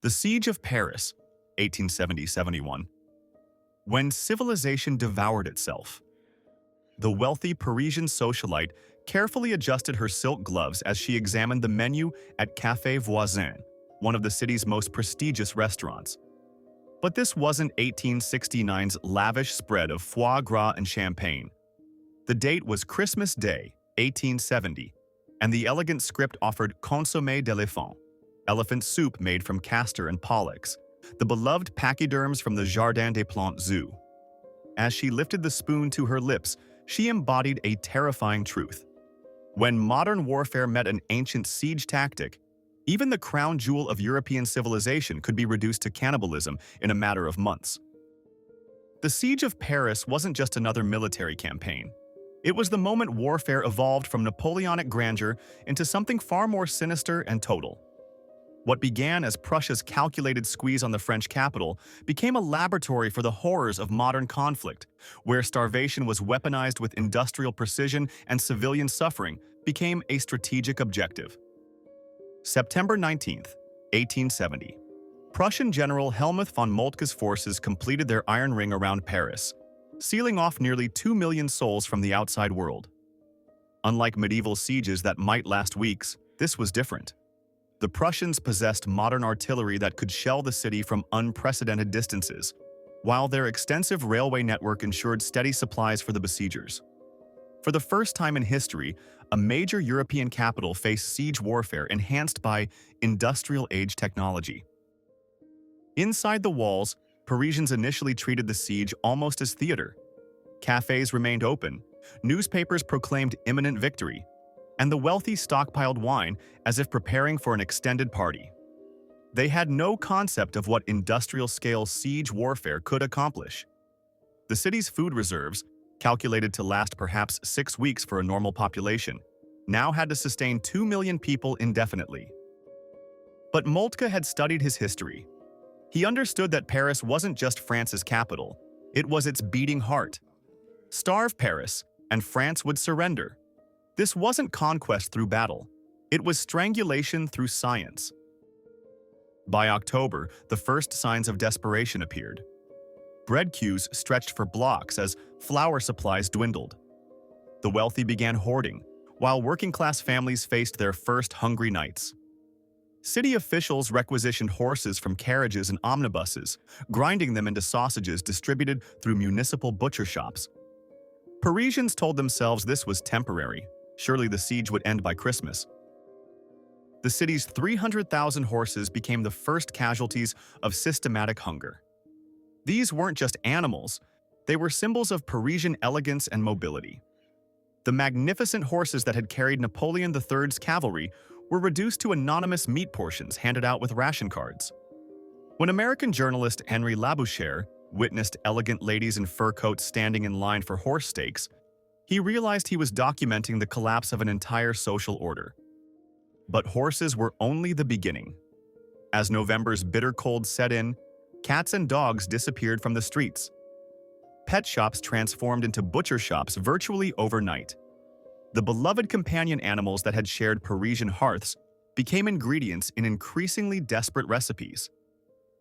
The Siege of Paris, 1870-71. When civilization devoured itself. The wealthy Parisian socialite carefully adjusted her silk gloves as she examined the menu at Café Voisin, one of the city's most prestigious restaurants. But this wasn't 1869's lavish spread of foie gras and champagne. The date was Christmas Day, 1870, and the elegant script offered consommé d'éléphant, elephant soup made from Castor and Pollux, the beloved pachyderms from the Jardin des Plantes Zoo. As she lifted the spoon to her lips, she embodied a terrifying truth. When modern warfare met an ancient siege tactic, even the crown jewel of European civilization could be reduced to cannibalism in a matter of months. The Siege of Paris wasn't just another military campaign. It was the moment warfare evolved from Napoleonic grandeur into something far more sinister and total. What began as Prussia's calculated squeeze on the French capital became a laboratory for the horrors of modern conflict, where starvation was weaponized with industrial precision and civilian suffering became a strategic objective. September 19, 1870. Prussian General Helmuth von Moltke's forces completed their iron ring around Paris, sealing off nearly 2 million souls from the outside world. Unlike medieval sieges that might last weeks, this was different. The Prussians possessed modern artillery that could shell the city from unprecedented distances, while their extensive railway network ensured steady supplies for the besiegers. For the first time in history, a major European capital faced siege warfare enhanced by industrial-age technology. Inside the walls, Parisians initially treated the siege almost as theater. Cafes remained open, newspapers proclaimed imminent victory, and the wealthy stockpiled wine as if preparing for an extended party. They had no concept of what industrial-scale siege warfare could accomplish. The city's food reserves, calculated to last perhaps 6 weeks for a normal population, now had to sustain 2 million people indefinitely. But Moltke had studied his history. He understood that Paris wasn't just France's capital, it was its beating heart. Starve Paris, and France would surrender. This wasn't conquest through battle. It was strangulation through science. By October, the first signs of desperation appeared. Bread queues stretched for blocks as flour supplies dwindled. The wealthy began hoarding, while working-class families faced their first hungry nights. City officials requisitioned horses from carriages and omnibuses, grinding them into sausages distributed through municipal butcher shops. Parisians told themselves this was temporary. Surely the siege would end by Christmas. The city's 300,000 horses became the first casualties of systematic hunger. These weren't just animals, they were symbols of Parisian elegance and mobility. The magnificent horses that had carried Napoleon III's cavalry were reduced to anonymous meat portions handed out with ration cards. When American journalist Henry Labouchere witnessed elegant ladies in fur coats standing in line for horse steaks, he realized he was documenting the collapse of an entire social order. But horses were only the beginning. As November's bitter cold set in, cats and dogs disappeared from the streets. Pet shops transformed into butcher shops virtually overnight. The beloved companion animals that had shared Parisian hearths became ingredients in increasingly desperate recipes.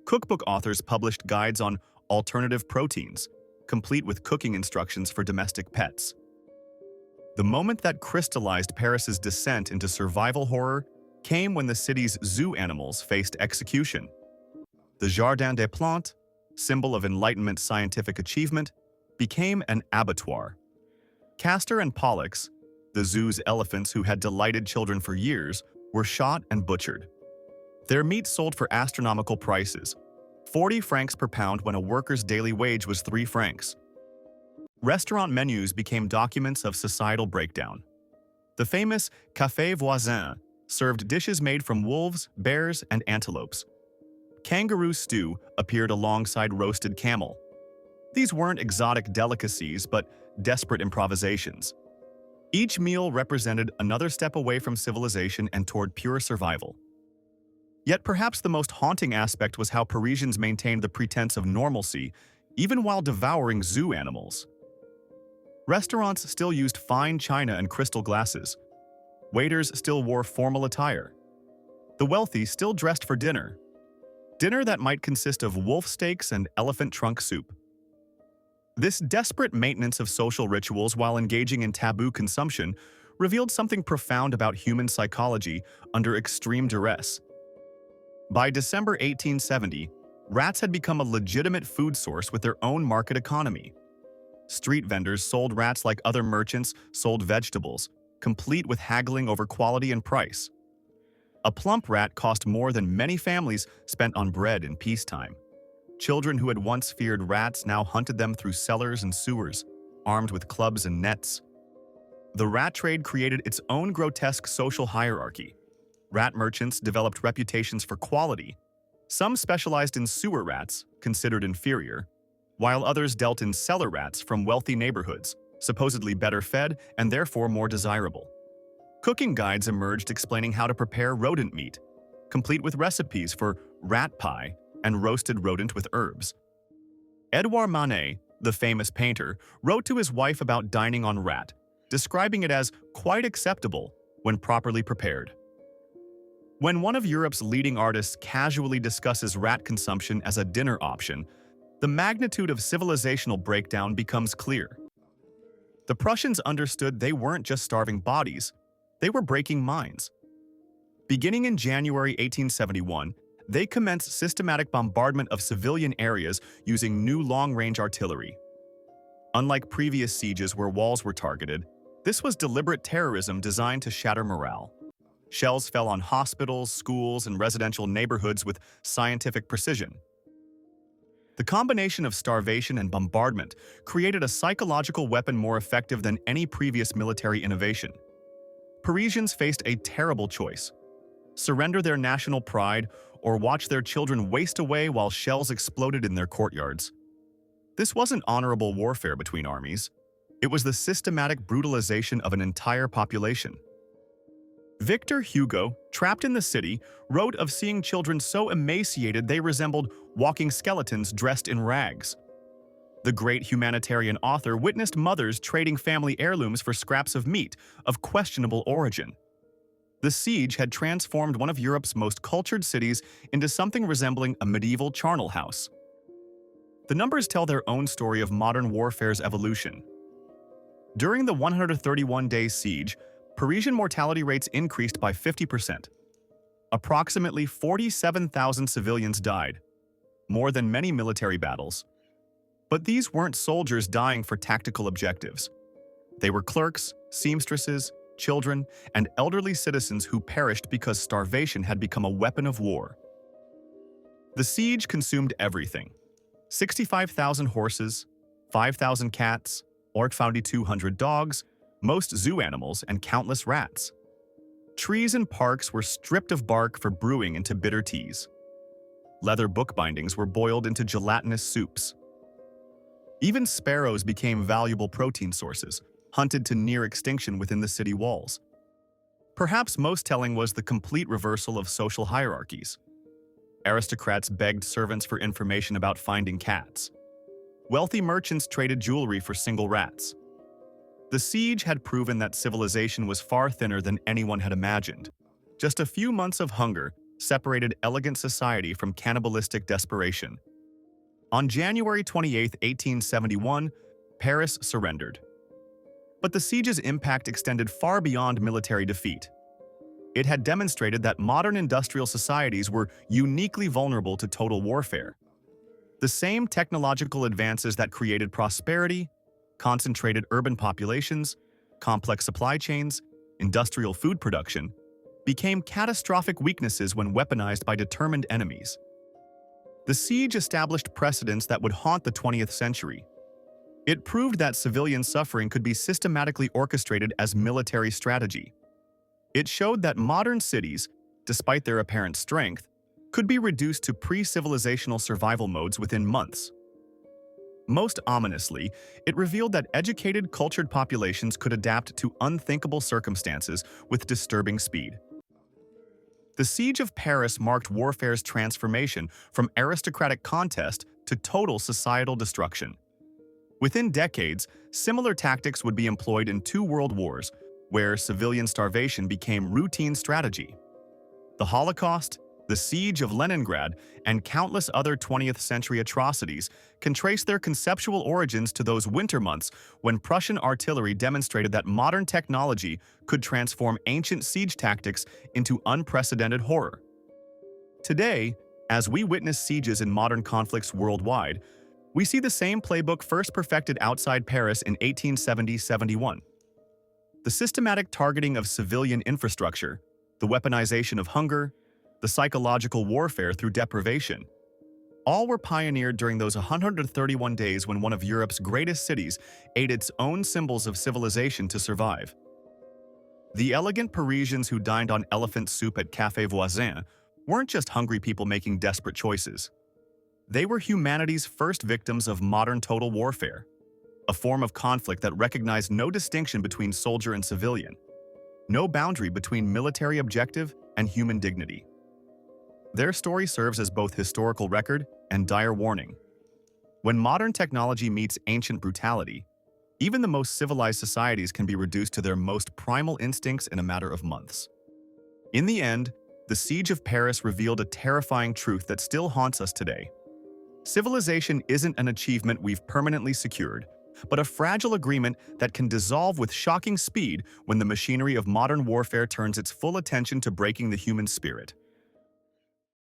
Cookbook authors published guides on alternative proteins, complete with cooking instructions for domestic pets. The moment that crystallized Paris's descent into survival horror came when the city's zoo animals faced execution. The Jardin des Plantes, symbol of Enlightenment scientific achievement, became an abattoir. Castor and Pollux, the zoo's elephants who had delighted children for years, were shot and butchered. Their meat sold for astronomical prices, 40 francs per pound when a worker's daily wage was 3 francs. Restaurant menus became documents of societal breakdown. The famous Café Voisin served dishes made from wolves, bears, and antelopes. Kangaroo stew appeared alongside roasted camel. These weren't exotic delicacies, but desperate improvisations. Each meal represented another step away from civilization and toward pure survival. Yet perhaps the most haunting aspect was how Parisians maintained the pretense of normalcy, even while devouring zoo animals. Restaurants still used fine china and crystal glasses. Waiters still wore formal attire. The wealthy still dressed for dinner. dinner that might consist of wolf steaks and elephant trunk soup. This desperate maintenance of social rituals while engaging in taboo consumption revealed something profound about human psychology under extreme duress. By December 1870, rats had become a legitimate food source with their own market economy. Street vendors sold rats like other merchants sold vegetables, complete with haggling over quality and price. A plump rat cost more than many families spent on bread in peacetime. Children who had once feared rats now hunted them through cellars and sewers, armed with clubs and nets. The rat trade created its own grotesque social hierarchy. Rat merchants developed reputations for quality. Some specialized in sewer rats, considered inferior, while others dealt in cellar rats from wealthy neighborhoods, supposedly better fed and therefore more desirable. Cooking guides emerged explaining how to prepare rodent meat, complete with recipes for rat pie and roasted rodent with herbs. Edouard Manet, the famous painter, wrote to his wife about dining on rat, describing it as quite acceptable when properly prepared. When one of Europe's leading artists casually discusses rat consumption as a dinner option, the magnitude of civilizational breakdown becomes clear. The Prussians understood they weren't just starving bodies, they were breaking minds. Beginning in January 1871, they commenced systematic bombardment of civilian areas using new long-range artillery. Unlike previous sieges where walls were targeted, this was deliberate terrorism designed to shatter morale. Shells fell on hospitals, schools, and residential neighborhoods with scientific precision. The combination of starvation and bombardment created a psychological weapon more effective than any previous military innovation. Parisians faced a terrible choice: surrender their national pride or watch their children waste away while shells exploded in their courtyards. This wasn't honorable warfare between armies. It was the systematic brutalization of an entire population. Victor Hugo, trapped in the city, wrote of seeing children so emaciated they resembled walking skeletons dressed in rags. The great humanitarian author witnessed mothers trading family heirlooms for scraps of meat of questionable origin. The siege had transformed one of Europe's most cultured cities into something resembling a medieval charnel house. The numbers tell their own story of modern warfare's evolution. During the 131-day siege, Parisian mortality rates increased by 50%. Approximately 47,000 civilians died, more than many military battles. But these weren't soldiers dying for tactical objectives. They were clerks, seamstresses, children, and elderly citizens who perished because starvation had become a weapon of war. The siege consumed everything: 65,000 horses, 5,000 cats, 200 dogs, most zoo animals, and countless rats. Trees and parks were stripped of bark for brewing into bitter teas. Leather bookbindings were boiled into gelatinous soups. Even sparrows became valuable protein sources, hunted to near extinction within the city walls. Perhaps most telling was the complete reversal of social hierarchies. Aristocrats begged servants for information about finding cats. Wealthy merchants traded jewelry for single rats. The siege had proven that civilization was far thinner than anyone had imagined. Just a few months of hunger separated elegant society from cannibalistic desperation. On January 28, 1871, Paris surrendered. But the siege's impact extended far beyond military defeat. It had demonstrated that modern industrial societies were uniquely vulnerable to total warfare. The same technological advances that created prosperity, concentrated urban populations, complex supply chains, industrial food production, became catastrophic weaknesses when weaponized by determined enemies. The siege established precedents that would haunt the 20th century. It proved that civilian suffering could be systematically orchestrated as military strategy. It showed that modern cities, despite their apparent strength, could be reduced to pre-civilizational survival modes within months. Most ominously, it revealed that educated, cultured populations could adapt to unthinkable circumstances with disturbing speed. The Siege of Paris marked warfare's transformation from aristocratic contest to total societal destruction. Within decades, similar tactics would be employed in two world wars, where civilian starvation became routine strategy. The Holocaust The siege of Leningrad and countless other 20th century atrocities can trace their conceptual origins to those winter months when Prussian artillery demonstrated that modern technology could transform ancient siege tactics into unprecedented horror. Today, as we witness sieges in modern conflicts worldwide, we see the same playbook first perfected outside Paris in 1870-71. The systematic targeting of civilian infrastructure, the weaponization of hunger, the psychological warfare through deprivation, all were pioneered during those 131 days when one of Europe's greatest cities ate its own symbols of civilization to survive. The elegant Parisians who dined on elephant soup at Café Voisin weren't just hungry people making desperate choices. They were humanity's first victims of modern total warfare, a form of conflict that recognized no distinction between soldier and civilian, no boundary between military objective and human dignity. Their story serves as both historical record and dire warning. When modern technology meets ancient brutality, even the most civilized societies can be reduced to their most primal instincts in a matter of months. In the end, the Siege of Paris revealed a terrifying truth that still haunts us today. Civilization isn't an achievement we've permanently secured, but a fragile agreement that can dissolve with shocking speed when the machinery of modern warfare turns its full attention to breaking the human spirit.